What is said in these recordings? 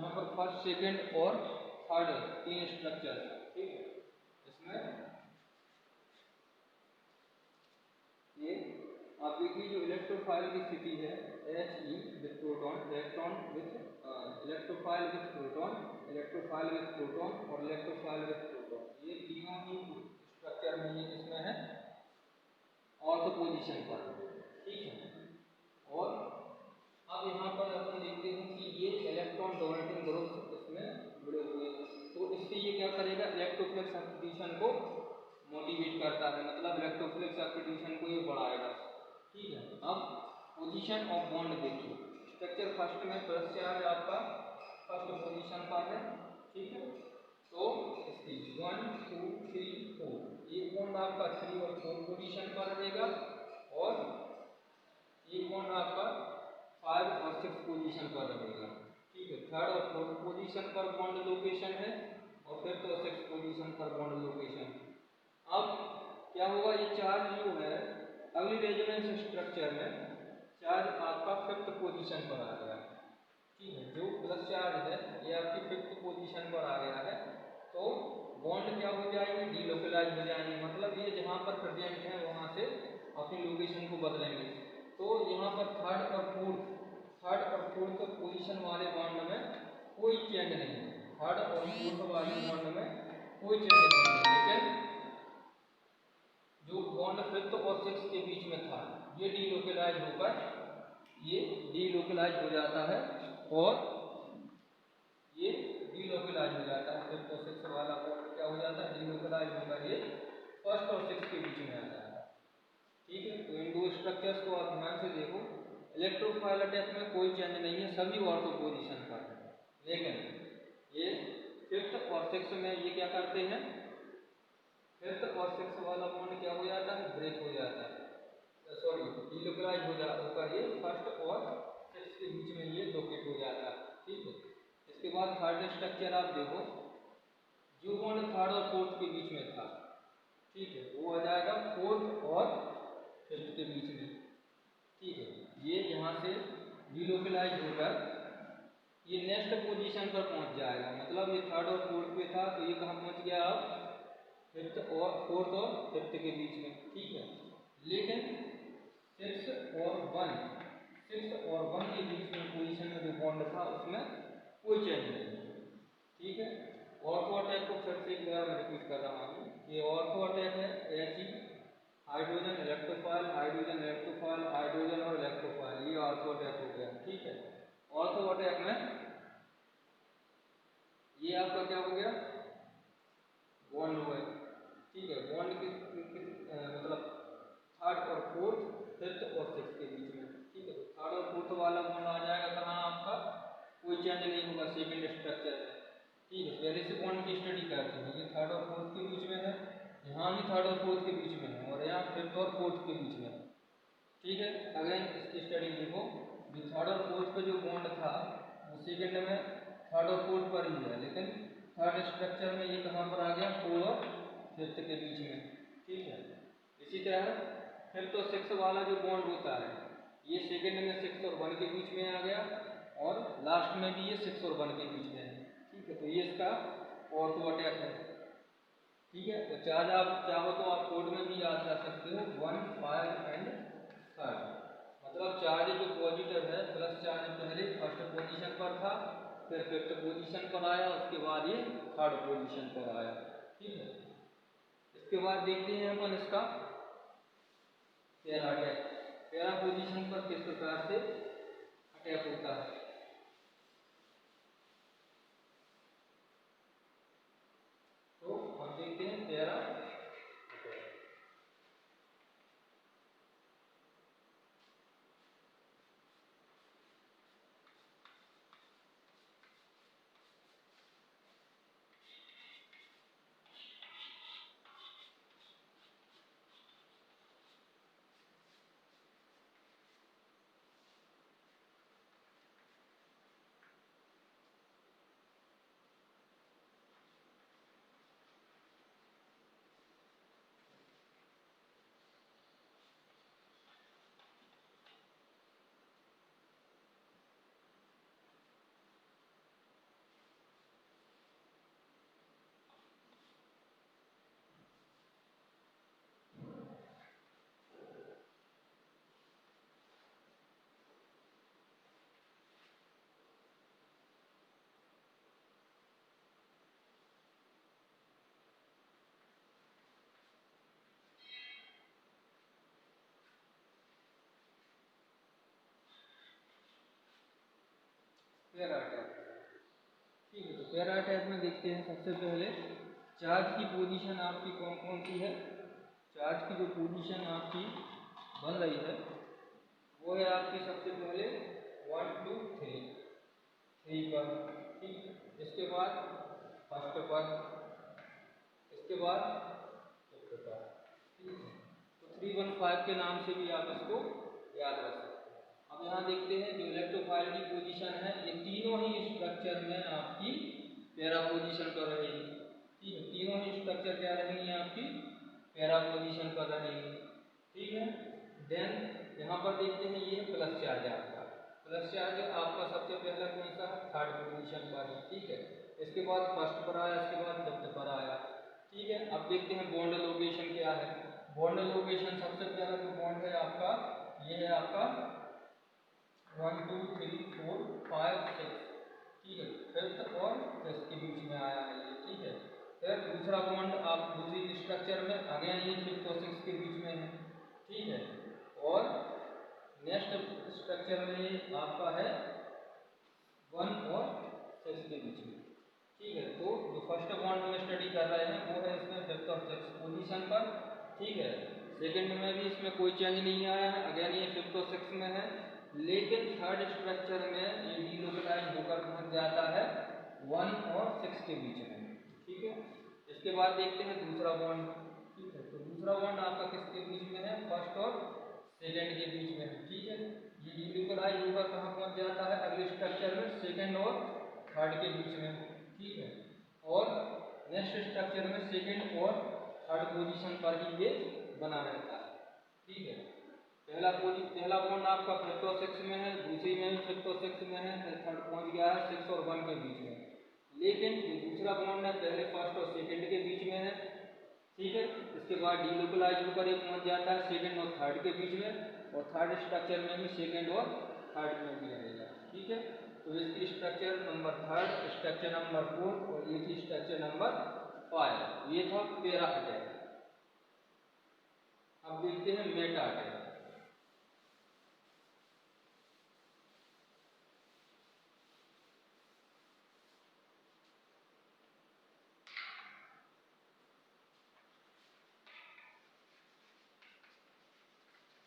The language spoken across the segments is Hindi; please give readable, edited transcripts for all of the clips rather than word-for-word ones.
यहाँ पर फर्स्ट सेकंड और थर्ड 3 स्ट्रक्चर, ठीक है। इसमें ये आप देखिए जो इलेक्ट्रोफाइल की स्थिति है He with proton, electron with electrophile with proton, electrophile with proton और इलेक्ट्रोफाइल विथ प्रोटॉन, ये तीनों ही स्ट्रक्चर में ये किसमें है, ऑर्थो पोजीशन पर, ठीक है। और अब यहाँ पर अपन देखते हैं कि ये इलेक्ट्रॉन डोनेटिंग ग्रुप इसमें जुड़े हुए हैं, तो इससे ये क्या करेगा, इलेक्ट्रोफिलिक सब्स्टिट्यूशन को मोटिवेट करता है, मतलब इलेक्ट्रोफिलिक सब्स्टिट्यूशन को ये बढ़ाएगा, ठीक है। अब पोजीशन ऑफ बॉन्ड देखिए, स्ट्रक्चर फर्स्ट में प्लस चार्ज आपका फर्स्ट पोजीशन पर है, ठीक है। तो इसकी 1 2 3 4 एक बॉन्ड आपका 3 और 4 पोजीशन पर रहेगा और एक बॉन्ड आपका 5 और 6 पोजीशन पर रहेगा, ठीक है। थर्ड और फोर्थ पोजीशन पर बॉन्ड लोकेशन है और फिफ्थ और 6 पोजीशन पर बॉन्ड लोकेशन। अब क्या होगा, ये चार्ज जो है अगली रेजोनेंस स्ट्रक्चर में चार्ज आपका 5th पोजीशन पर आ गया, ठीक है। जो प्लस चार्ज है ये आपकी 5th पोजीशन पर आ गया है, तो बॉन्ड क्या हो जाएंगे, डीलोकलाइज हो जाएंगे, मतलब ये जहाँ पर प्रेजेंट है वहाँ से अपनी लोकेशन को बदलेंगे। तो यहाँ पर थर्ड और फोर्थ पोजीशन वाले बॉन्ड में कोई चेंज नहीं है, थर्ड और फोर्थ वाले बॉन्ड में कोई चेंज नहीं है, लेकिन जो बॉन्ड 5th और 6th के बीच में था ये डीलोकलाइज होकर ये डीलोकलाइज हो जाता है और ये डीलोकलाइज हो जाता है, 5th और 6th वाला बॉन्ड क्या हो जाता है, डीलोकलाइज होकर ये 1st और 6th के बीच में आ जाता है, ठीक है। तो इन दो स्ट्रक्चर्स को आप ध्यान से देखो, इलेक्ट्रोफाइल अटैक में कोई चेंज नहीं है, सभी ऑर्थो पोजीशन पर है, लेकिन ये 5th और 6th में ये क्या करते हैं, 5th और 6th वाला बॉन्ड क्या हो जाता है, ब्रेक हो जाता है, सॉरी डीलोकलाइज हो जाता है, ये 1st और 6th के बीच में ये लोकेट हो जाता है, ठीक है। इसके बाद थर्ड स्ट्रक्चर आप देखो, जो बॉन्ड 3rd और 4th के बीच में था, ठीक है, वो आ जाएगा 4th और 5th के बीच में, ठीक है। ये यहाँ से डीलोकलाइज होकर ये नेक्स्ट पोजीशन पर पहुँच जाएगा, मतलब ये 3rd और 4th पे था तो ये कहाँ पहुँच गया, अब 5th और 4th और 5th के बीच में, ठीक है। लेकिन 6 और 1 के बीच में पोजीशन में जो बॉन्ड था उसमें कोई चेंज नहीं है, ठीक है। ऑर्थो अटैक को फिर से एक बार मैं रिपीट कर रहा हूँ, ये ऑर्थो अटैक है, He hydrogen electrophile, hydrogen electrophile, hydrogen और इलेक्ट्रोफाइल, ये ऑर्थो अटैक हो गया, ठीक है। ऑर्थो अटैक में ये आपका क्या हो गया, बॉन्ड हुआ है, ठीक है। बॉन्ड के मतलब 3rd और 4th 5th और 6th के बीच में, ठीक है। तो 3rd और 4th वाला बॉन्ड आ जाएगा कहाँ आपका, कोई चेंज नहीं होगा सेकंड स्ट्रक्चर में, ठीक है। पहले से बॉन्ड की स्टडी करते हैं, ये 3rd और 4th के बीच में है, यहाँ भी 3rd और 4th के बीच में है और यहाँ 5th और 4th के बीच में है, ठीक है। अगेन इसकी स्टडी देखो, जो 3rd और 4th पे जो बॉन्ड था वो सेकंड में 3rd और 4th पर ही है, लेकिन थर्ड स्ट्रक्चर में ये कहाँ पर आ गया, 4 और 5th के बीच में, ठीक है। इसी तरह 5th और 6th वाला जो बॉन्ड होता है ये सेकंड में 6 और 1 के बीच में आ गया और लास्ट में भी ये 6 और 1 के बीच में है, ठीक है। तो ये इसका ऑर्थो अटैक है, ठीक है। तो चार्ज आप चाहो तो आप कोड में भी याद कर सकते हो 1 5 एंड 3rd, मतलब चार्ज जो पॉजिटिव है प्लस चार्ज पहले 1st पोजीशन पर था, फिर 5th पोजीशन पर आया, उसके बाद ये 3rd पोजीशन पर आया, ठीक है। इसके बाद देखते हैं अपन इसका पैरा अटैक, पैरा पोजीशन पर किस प्रकार से अटैक होता है, तो हम देखते हैं पैरा अटैक। Para tag. ठीक है, तो पैरा टैग में देखते हैं सबसे पहले चार्ज की पोजीशन आपकी कौन कौन सी है। चार्ज की जो पोजीशन आपकी बन रही है वो है आपकी सबसे पहले 1 2 3 पर, ठीक। इसके बाद फर्स्ट पर, इसके बाद फिफ्थ पर, ठीक है। तो 315 के नाम से भी आप इसको याद रख सकते हैं। अब यहाँ देखते हैं जो इलेक्ट्रोफाइल की पोजीशन है ये तीनों ही स्ट्रक्चर में आपकी पैरा पोजीशन पर रहेगी, ठीक है। तीनों ही स्ट्रक्चर क्या रहेंगी आपकी पैरा पोजीशन पर रहेंगी, ठीक है। देन यहाँ पर देखते हैं ये प्लस चार्ज आपका, प्लस चार्ज आपका सबसे पहला कौन सा है, थर्ड पोजीशन पर है, ठीक है। इसके बाद फर्स्ट पर आया, इसके बाद फिफ्थ पर आया, ठीक है। अब देखते हैं बॉन्ड लोकेशन क्या है। बॉन्ड लोकेशन सबसे पहला जो बॉन्ड है आपका ये है आपका 1 2 3 4 5 6, ठीक है। फिफ्थ और सिक्स के बीच में आया है ये, ठीक है। फिर दूसरा बॉन्ड आप दूसरी स्ट्रक्चर में अगेन ये फिफ्थ और सिक्स के बीच में है, ठीक है। और नेक्स्ट स्ट्रक्चर में आपका है 1 और 6 के बीच में, ठीक है। तो जो फर्स्ट बॉन्ड में स्टडी कर रहे हैं वो है इसमें फिफ्थ और सिक्स पोजीशन पर, ठीक है। सेकंड में भी इसमें कोई चेंज नहीं आया है, अगेन ये फिफ्थ और सिक्स में है। लेकिन थर्ड स्ट्रक्चर में ये डीलोकलाइज होकर पहुंच जाता है 1 और 6 के बीच में, ठीक है। इसके बाद देखते हैं दूसरा बॉन्ड, ठीक है। तो दूसरा बॉन्ड आपका किसके बीच में है, फर्स्ट और सेकेंड के बीच में है, ठीक है। ये डीलोकलाइज होकर कहाँ पहुंच जाता है, अगले स्ट्रक्चर में सेकेंड और थर्ड के बीच में, ठीक है। और नेक्स्ट स्ट्रक्चर में सेकेंड और थर्ड पोजीशन पर ही ये बना रहता है, ठीक है। पहला बॉन्ड आपका फिफ्थ और सिक्स में है, दूसरी में भी फिफ्थ और सिक्स में है, थर्ड पहुंच गया है 6 और 1 के बीच में। लेकिन जो दूसरा बॉन्ड है पहले फर्स्ट और सेकंड के बीच में है, ठीक है। इसके बाद डीलोकलाइज होकर ये पहुंच जाता है सेकंड और थर्ड के बीच में, और थर्ड स्ट्रक्चर में भी सेकंड और थर्ड में भी रहेगा, ठीक है। तो इसकी structure number third, structure number 4 और ये थी स्ट्रक्चर नंबर 5। ये था पैरा अटैक। अब देखते हैं मेटा अटैक।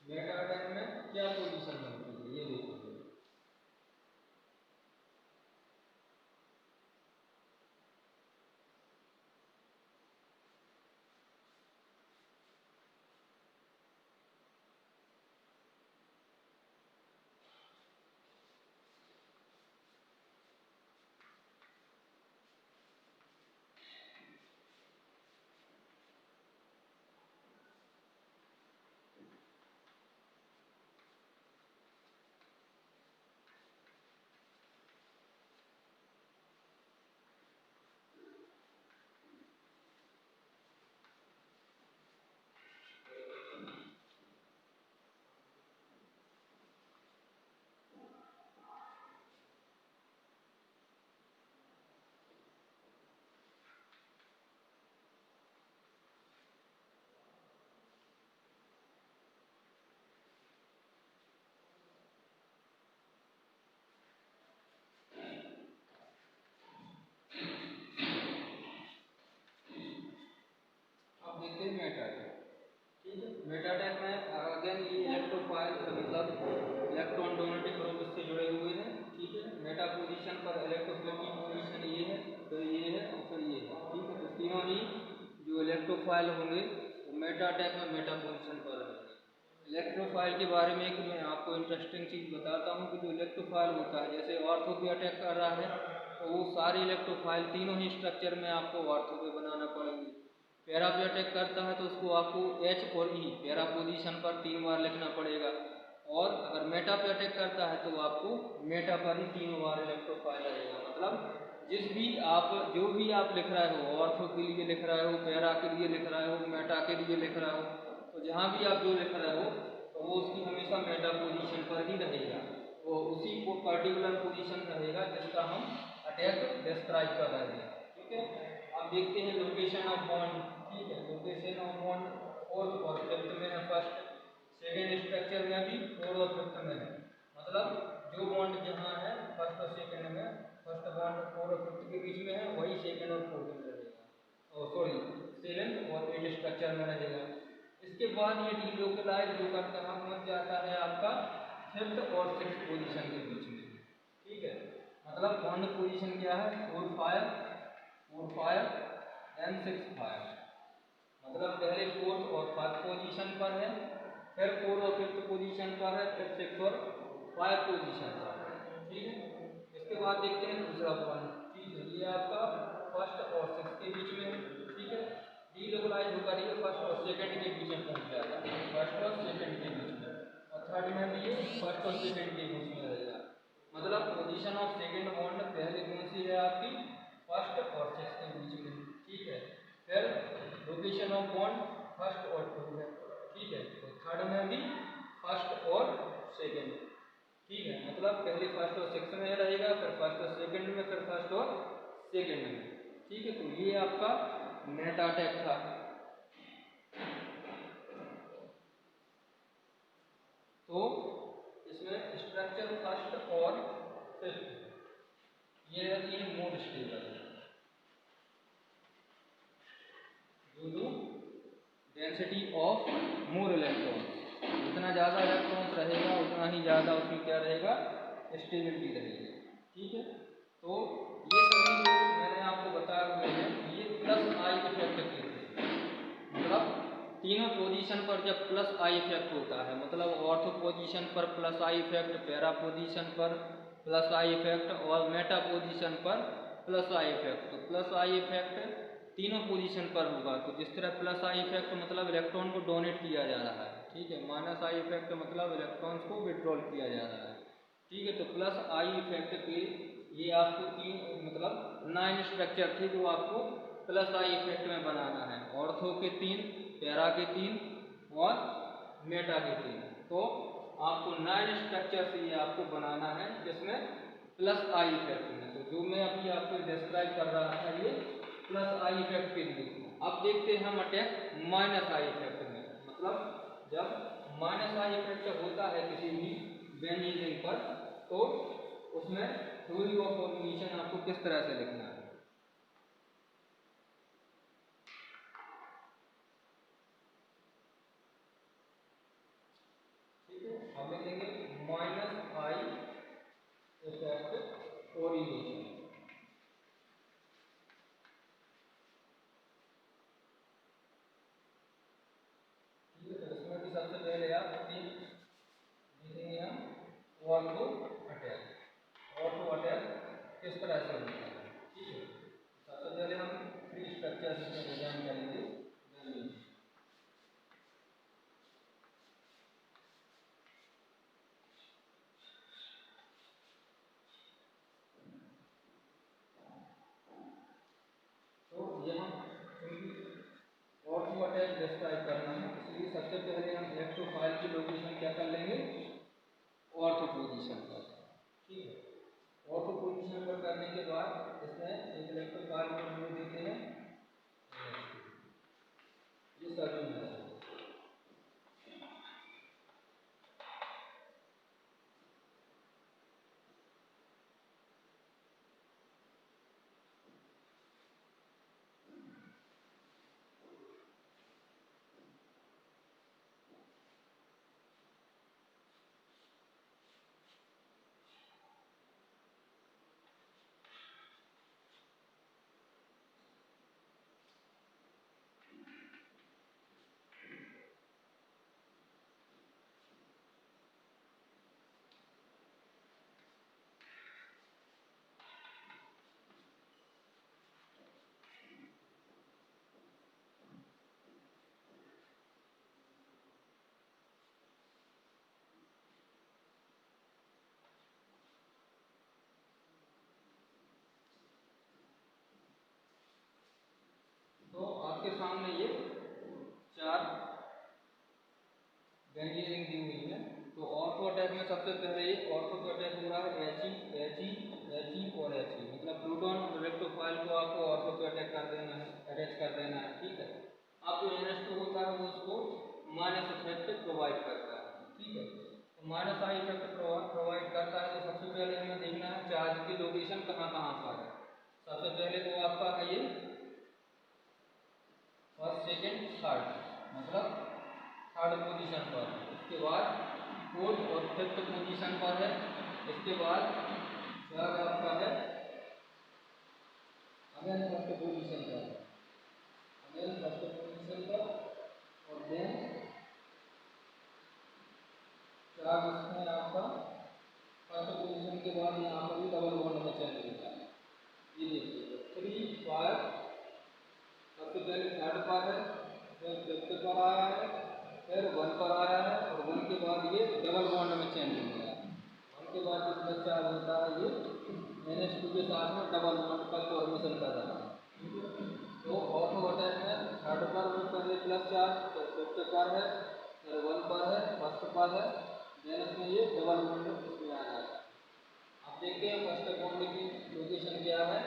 मेटा अटैक में क्या पोजीशन बनती है ये देखिए। अब देखते हैं मेटा अटैक, ठीक है। मेटा अटैक में अगेन ये इलेक्ट्रोफाइल मतलब इलेक्ट्रॉन डोनेटिंग ग्रुप इससे जुड़े हुए हैं, ठीक है। मेटा पोजीशन पर इलेक्ट्रोफिल की पोजीशन ये है, फिर ये है और फिर ये है, ठीक है। तो तीनों ही जो इलेक्ट्रोफाइल होंगे वो मेटा अटैक में मेटा पोजीशन पर रहेंगे। इलेक्ट्रोफाइल के बारे में एक मैं आपको इंटरेस्टिंग चीज़ बताता हूँ कि जो इलेक्ट्रोफाइल होता है जैसे ऑर्थो पे अटैक कर रहा है तो वो सारे इलेक्ट्रोफाइल तीनों ही स्ट्रक्चर में आपको ऑर्थो पे बनाना पड़ेंगे। पैरा पे अटैक करता है तो उसको आपको एच और ई पैरा पोजीशन पर 3 बार लिखना पड़ेगा, और अगर मेटा पे अटैक करता है तो आपको मेटा पर ही 3 बार इलेक्ट्रोफाइल रहेगा। मतलब जिस भी आप जो भी आप लिख रहे हो, ऑर्थो के लिए लिख रहे हो, पैरा के लिए लिख रहे हो, मेटा के लिए लिख रहे हो, तो जहाँ भी आप जो लिख रहे हो तो वो उसकी हमेशा मेटा पोजीशन पर ही रहेगा, वो उसी को पर्टिकुलर पोजीशन रहेगा जिसका हम अटैक डिस्क्राइब कर रहे हैं, ठीक है। अब देखते हैं लोकेशन ऑफ बॉन्ड, ठीक है। लोकेशन ऑफ बॉन्ड फोर्थ और फिफ्थ में है फर्स्ट, सेकेंड स्ट्रक्चर में भी फोर्थ और फिफ्थ में है। मतलब जो बॉन्ड जहाँ है फर्स्ट और सेकेंड में बॉन्ड 4 और 5 के बीच में है वही सेकंड और फोर्थ में रहेगा, और सॉरी 7 और 8 स्ट्रक्चर में रहेगा। इसके बाद ये डीलोकलाइज जो करता है पहुंच जाता है आपका 5th और 6th पोजीशन के बीच में, ठीक है। मतलब बॉन्ड पोजीशन क्या है 4 5 4 5 एंड 6 5, मतलब पहले 4th और 5th पोजीशन पर है, फिर 4 और 5th पोजीशन पर है, फिर 6 और 5 पोजीशन पर है, ठीक है। इसके बाद देखते हैं दूसरा बॉन्ड, ठीक है, ये आपका 1st और 6th के बीच में है, ठीक है। डीलोकलाइज होकर ये 1st और 2nd के बीच में पहुंच जाता है, 1st और 2nd के बीच में, और 3rd में भी ये 1st और 2nd के बीच में रहेगा। मतलब पोजीशन ऑफ सेकंड बॉन्ड पहले कौन सी है आपकी 1st और 6th के बीच में, ठीक है। फिर लोकेशन ऑफ बॉन्ड 1st और 2 है, ठीक है। तो 3rd में भी 1st और 2nd, ठीक है। मतलब पहले 1st और 6th में रहेगा, फिर 1st और 2nd में, फिर 1st और 2nd में, ठीक है। तो ये आपका मेटा अटैक था। तो इसमें स्ट्रक्चर 1st और 5th ये रहती है more stable, due to density of more electron, जितना ज़्यादा इलेक्ट्रॉन्स रहेगा उतना ही ज़्यादा उसमें क्या रहेगा स्टेबिलिटी रहेगी, ठीक है। तो ये सभी जो मैंने आपको बताए हुए हैं ये प्लस आई इफेक्ट के थे, मतलब तीनों पोजीशन पर जब प्लस आई इफेक्ट होता है, मतलब ऑर्थो पोजीशन पर plus I effect, para position पर प्लस आई इफेक्ट और मेटा पोजीशन पर प्लस आई इफेक्ट। तो प्लस आई इफेक्ट तीनों पोजीशन पर होगा, तो जिस तरह प्लस आई इफेक्ट मतलब इलेक्ट्रॉन को डोनेट किया जा रहा है, ठीक है। माइनस आई इफेक्ट मतलब इलेक्ट्रॉन्स को विड्रॉल किया जा रहा है, ठीक है। तो प्लस आई इफेक्ट के ये आपको 3 मतलब 9 स्ट्रक्चर थे जो आपको प्लस आई इफेक्ट में बनाना है, ऑर्थो के 3, पैरा के 3 और मेटा के 3। तो आपको 9 स्ट्रक्चर से ये आपको बनाना है जिसमें प्लस आई इफेक्ट में। तो जो मैं अभी आपको डिस्क्राइब कर रहा था ये प्लस आई इफेक्ट के लिए। अब देखते हैं हम अटैक माइनस आई इफेक्ट में, मतलब जब माइनस आई इफेक्ट होता है किसी भी बेंजीन पर, तो उसमें थ्योरी ऑफ फॉर्मेशन आपको किस तरह से लिखना है। ठीक है, अब लिखेंगे माइनस आई इफेक्ट ओरिजिनेशन, ठीक है। तो इसमें भी सबसे पहले आप लिखेंगे हम ऑर्थो अटैक, ऑर्थो अटैक किस तरह से होता है, ठीक है। सबसे पहले हम 3 स्ट्रक्चर इसमें डिजाइन करेंगे। तो ये हम ऑर्थो अटैक डिस्क्राइब करना है, इसलिए सबसे पहले हम इलेक्ट्रोफाइल की लोकेशन क्या कर लेंगे ऑर्थो पोजीशन पर, ठीक है। ऑर्थो पोजीशन पर करने के बाद इसमें एक इलेक्ट्रोफाइल को जोड़ देते हैं, ये सभी है। तो आपके सामने ये 4 बेंजीन दी हुई है। तो ऑर्थो अटैक में सबसे पहले ये ऑर्थो अटैक हो रहा है He और He, मतलब प्रोटॉन और इलेक्ट्रोफाइल को आपको ऑर्थो पे अटैच कर देना है, ठीक है। अब जो NH2 होता है वो उसको माइनस इफेक्ट प्रोवाइड करता है, ठीक है। तो माइनस आई इफेक्ट प्रोवाइड करता है, तो सबसे पहले हमें देखना है चार्ज की लोकेशन पोजीशन कहाँ कहाँ पर है। सबसे पहले तो आपका है ये फर्स्ट सेकेंड थर्ड, मतलब थर्ड पोजीशन पर है। उसके बाद फोर्थ और फिफ्थ पोजीशन पर है। इसके बाद थर्ड आपका है अगेन फर्स्ट पोजीशन पर, अगेन फर्स्ट पोजीशन पर, और देन थर्ड इसमें आपका फर्स्ट पोजीशन के बाद यहाँ पर भी डबल बॉन्ड में चेंज होता है। ये देखिए 3 5, सबसे पहले थर्ड पर है, फिर फिफ्थ पर आया है, फिर 1 पर आया है, और 1 के बाद ये डबल बॉन्ड में चेंज हो गया। 1 के बाद जितना चार्ज होता है ये NH2 के साथ में डबल बॉन्ड का फॉर्मेशन कर रहा है। तो ऑर्थो अटैक में थर्ड पर में पहले प्लस चार्ज, फिर फिफ्थ पर है, फिर 1 पर है, फर्स्ट पर है, देन इसमें ये डबल बॉन्ड इसमें आ जाता है। आप देखते हैं फर्स्ट बॉन्ड की लोकेशन क्या है।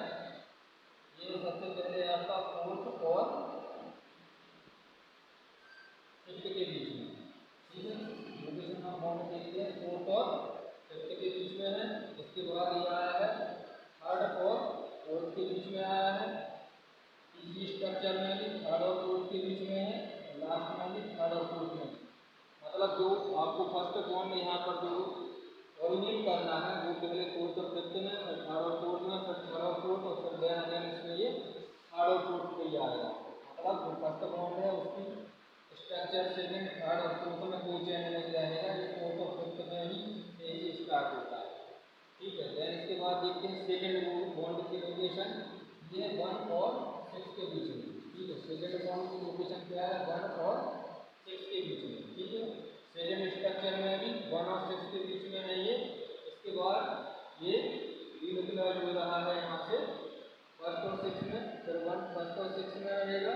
ये सबसे पहले आपका फोर्थ और फिफ्थ के बीच में, ठीक है, लोकेशन आप बॉन्ड देखते हैं फोर्थ और फिफ्थ के बीच में है। इसके बाद ये आया है थर्ड और फोर्थ के बीच में आया है। इसी स्ट्रक्चर में भी थर्ड और फोर्थ के बीच में है, लास्ट में भी थर्ड और फोर्थ में। मतलब जो आपको फर्स्ट बॉन्ड यहाँ पर जो ओरिजिनेट करना है वो पहले फोर्थ और फिफ्थ में, फिर थर्ड और फोर्थ में, फिर थर्ड और फोर्थ, और फिर देन अगेन इसमें ये थर्ड और फोर्थ पे ही आएगा। मतलब जो फर्स्ट बॉन्ड है उसकी स्ट्रक्चर सेकेंड थर्ड और फोर्थ में कोई चेंज नहीं रहेगा, ये फोर्थ और फिफ्थ में ही स्टार्ट होता है, ठीक है। देन इसके बाद देखते हैं सेकेंड बॉन्ड की लोकेशन, ये 1 और 6 के बीच में, ठीक है। सेकेंड बॉन्ड की लोकेशन क्या है, 1 और 6 के बीच में, ठीक है। सेकेंड स्ट्रक्चर में भी 1 और 6 के बीच में है ये। इसके बाद ये रीलोकेट हो रहा है यहाँ से फर्स्ट और 6 में, फिर 1 फर्स्ट और 6 में रहेगा,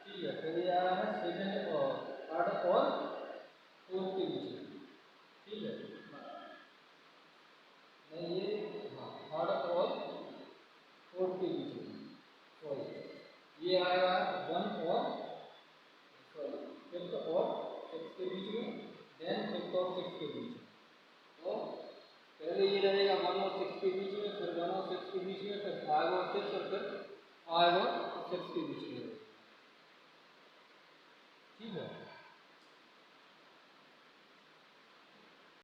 ठीक है। फिर ये आ रहा है सेकेंड और थर्ड और फोर्थ के बीच में, ठीक है। नहीं ये हाँ थर्ड और फोर्थ के बीच में, सॉरी ये आएगा 1 और सॉरी फिफ्थ और 6 के बीच में, देन फिफ्थ और 6 के बीच में। तो पहले ये रहेगा 1 और 6 के बीच में, फिर 1 और 6 के बीच में, फिर 5 और 6, और फिर 5 और 6 के बीच में।